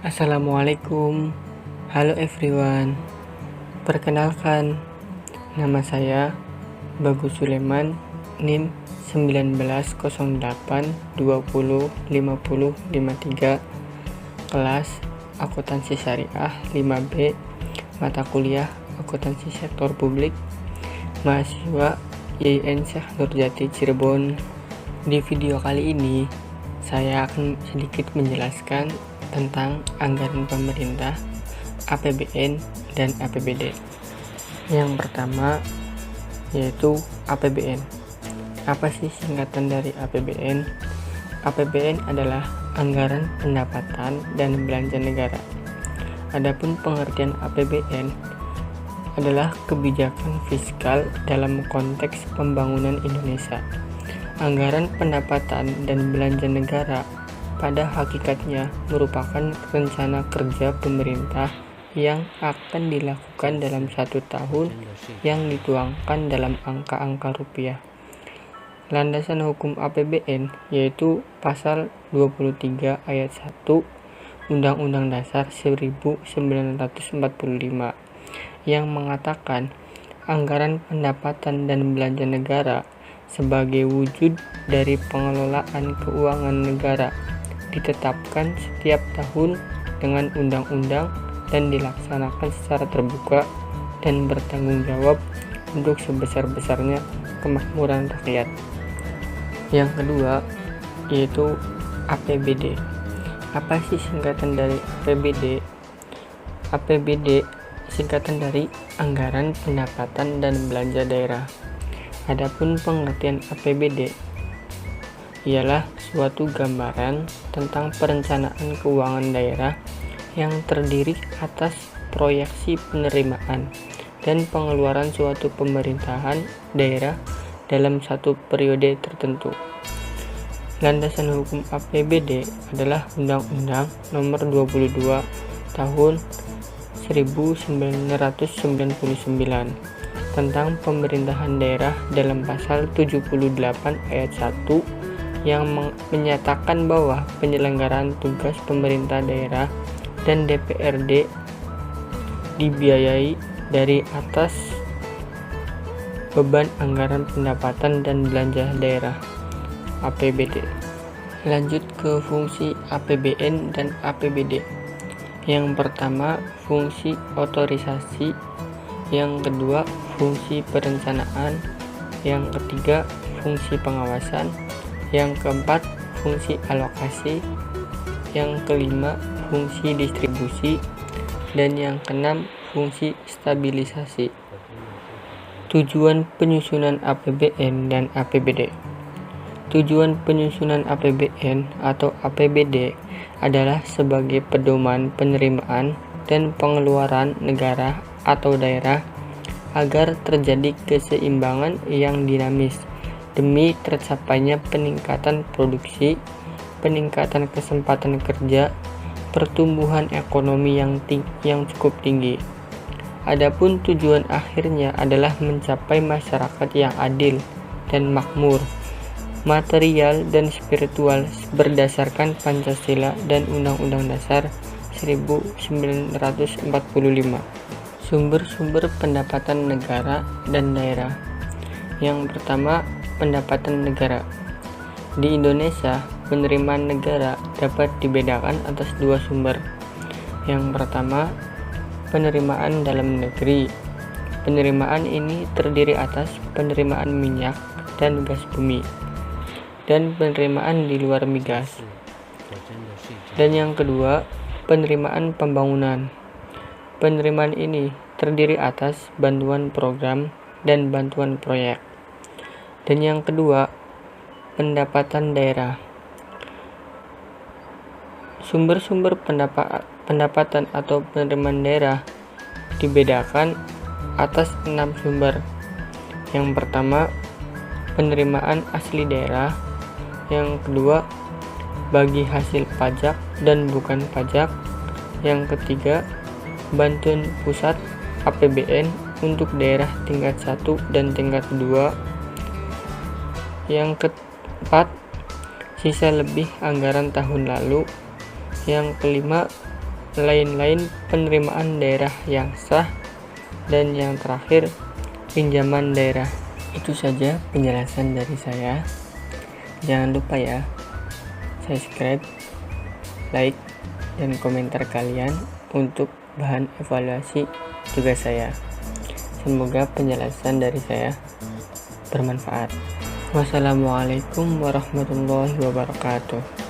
Assalamualaikum. Halo everyone. Perkenalkan, nama saya Bagus Suleman, NIM 1908205053, kelas Akuntansi Syariah 5B, mata kuliah Akuntansi Sektor Publik, mahasiswa YIN Syekh Nurjati Cirebon. Di video kali ini, saya akan sedikit menjelaskan tentang anggaran pemerintah, APBN, dan APBD. Yang pertama yaitu APBN. Apa sih singkatan dari APBN? APBN adalah anggaran pendapatan dan belanja negara. Adapun pengertian APBN adalah kebijakan fiskal dalam konteks pembangunan Indonesia. Anggaran pendapatan dan belanja negara pada hakikatnya merupakan rencana kerja pemerintah yang akan dilakukan dalam satu tahun yang dituangkan dalam angka-angka rupiah. Landasan hukum APBN yaitu Pasal 23 Ayat 1 Undang-Undang Dasar 1945 yang mengatakan anggaran pendapatan dan belanja negara sebagai wujud dari pengelolaan keuangan negara ditetapkan setiap tahun dengan undang-undang dan dilaksanakan secara terbuka dan bertanggung jawab untuk sebesar-besarnya kemakmuran rakyat. Yang kedua yaitu APBD. Apa sih singkatan dari APBD? APBD singkatan dari Anggaran Pendapatan dan Belanja Daerah. Adapun pengertian APBD ialah suatu gambaran tentang perencanaan keuangan daerah yang terdiri atas proyeksi penerimaan dan pengeluaran suatu pemerintahan daerah dalam satu periode tertentu. Landasan hukum APBD adalah Undang-Undang Nomor 22 Tahun 1999 tentang pemerintahan daerah dalam pasal 78 ayat 1 yang menyatakan bahwa penyelenggaraan tugas pemerintah daerah dan DPRD dibiayai dari atas beban anggaran pendapatan dan belanja daerah APBD. Lanjut ke fungsi APBN dan APBD. Yang pertama, fungsi otorisasi. Yang kedua, fungsi perencanaan. Yang ketiga, fungsi pengawasan. Yang keempat, fungsi alokasi. Yang kelima, fungsi distribusi. Dan yang keenam, fungsi stabilisasi. Tujuan penyusunan APBN dan APBD. Tujuan penyusunan APBN atau APBD adalah sebagai pedoman penerimaan dan pengeluaran negara atau daerah agar terjadi keseimbangan yang dinamis demi tercapainya peningkatan produksi, peningkatan kesempatan kerja, pertumbuhan ekonomi yang cukup tinggi. Adapun tujuan akhirnya adalah mencapai masyarakat yang adil dan makmur, material dan spiritual berdasarkan Pancasila dan Undang-Undang Dasar 1945. Sumber-sumber pendapatan negara dan daerah. Yang pertama, pendapatan negara. Di Indonesia, penerimaan negara dapat dibedakan atas dua sumber. Yang pertama, penerimaan dalam negeri. Penerimaan ini terdiri atas penerimaan minyak dan gas bumi dan penerimaan di luar migas. Dan yang kedua, penerimaan pembangunan. Penerimaan ini terdiri atas bantuan program dan bantuan proyek. Dan yang kedua, pendapatan daerah. Sumber-sumber pendapatan atau penerimaan daerah dibedakan atas 6 sumber. Yang pertama, penerimaan asli daerah. Yang kedua, bagi hasil pajak dan bukan pajak. Yang ketiga, bantuan pusat APBN untuk daerah tingkat 1 dan tingkat 2. Yang keempat, sisa lebih anggaran tahun lalu. Yang kelima, lain-lain penerimaan daerah yang sah, dan yang terakhir pinjaman daerah. Itu saja penjelasan dari saya. Jangan lupa ya, subscribe, like, dan komentar kalian untuk bahan evaluasi tugas saya. Semoga penjelasan dari saya bermanfaat. Wassalamualaikum warahmatullahi wabarakatuh.